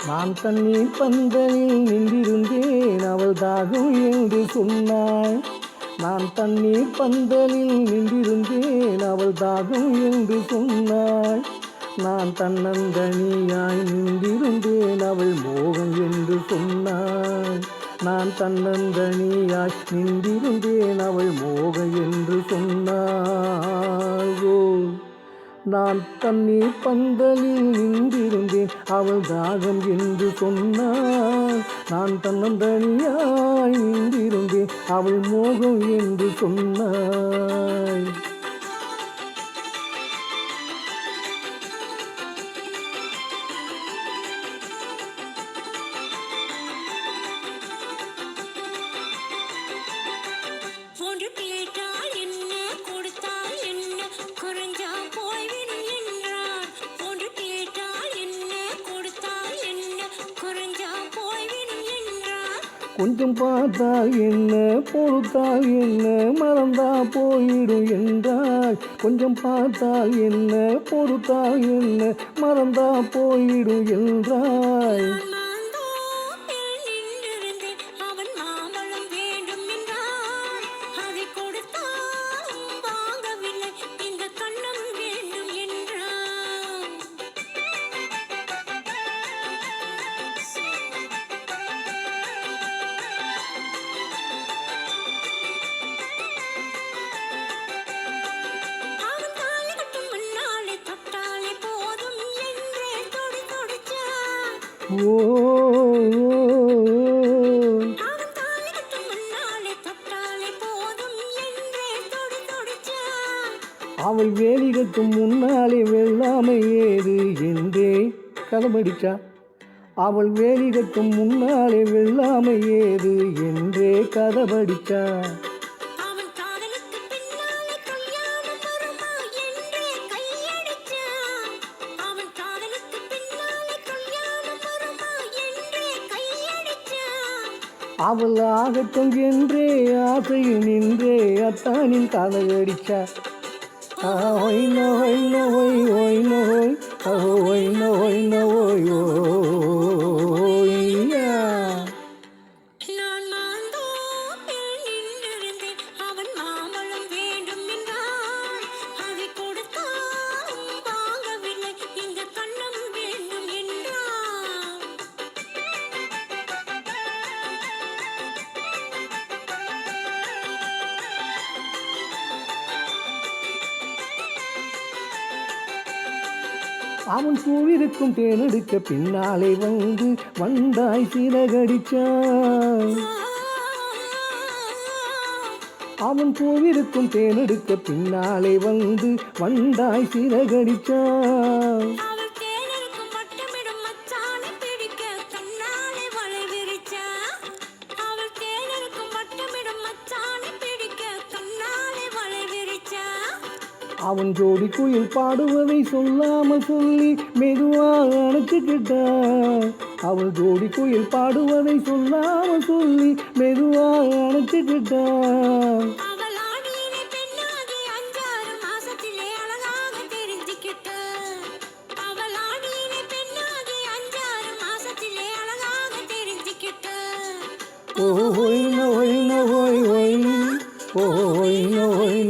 நான் தண்ணீர் பந்தலில் நின்றிருந்தேன் அவள் தாகம் என்று சொன்னாள். நான் தண்ணீர் பந்தலில் நின்றிருந்தேன் அவள் தாகம் என்று சொன்னாள். நான் தன்னந்தனியாய் நின்றிருந்தேன் அவள் மோகம் என்று சொன்னாள். நான் தன்னந்தனியாய் நின்றிருந்தேன் அவள் மோகம் என்று சொன்னாள். நான் தண்ணீர் பந்தலில் நின்றிருந்தேன் அவள் தாகம் என்று சொன்னாள். நான் தன்னந்தனியாய் நின்றிருந்தேன் அவள் மோகம் என்று சொன்னாள். கொஞ்சம் பார்த்தால் என்ன, பொறுத்தால் என்ன, மறந்தா போயிடும் என்றாய். கொஞ்சம் பார்த்தால் என்ன, பொறுத்தால் என்ன, மறந்தா போயிடும் என்றாய். அவள் வேலி கட்டும் முன்னாலே வெள்ளாமை ஏது என்றே கதபடிச்சா. அவள் வேலி கட்டும் முன்னாலே வெள்ளாமை ஏது என்றே கதபடிச்சா. அவள் ஆகட்டும் என்றே ஆசையில் நின்றே அத்தானின் கதகடிச்சா. ஓய் நோய் நோய் ஓய் நோய் ஓய் நோய் நோய் ஓய்யா. அவன் பூவிருக்கும் தேனெடுக்க பின்னாலே வந்து வந்தாய் சிறகடிச்சான். அவன் பூவிருக்கும் தேனெடுக்க பின்னாலே வந்து வந்தாய் சிறகடிச்சான். அவன் ஜோடி குயில் பாடுவதை சொல்லாமல் சொல்லி மெதுவாக அணைச்சுக்கிட்டான். அவள் ஜோடி குயில் பாடுவதை சொல்லாமல் சொல்லி மெதுவாக அணைச்சுக்கிட்டான். ஓய் நோய் நோய் ஓய் ஓய் நோய்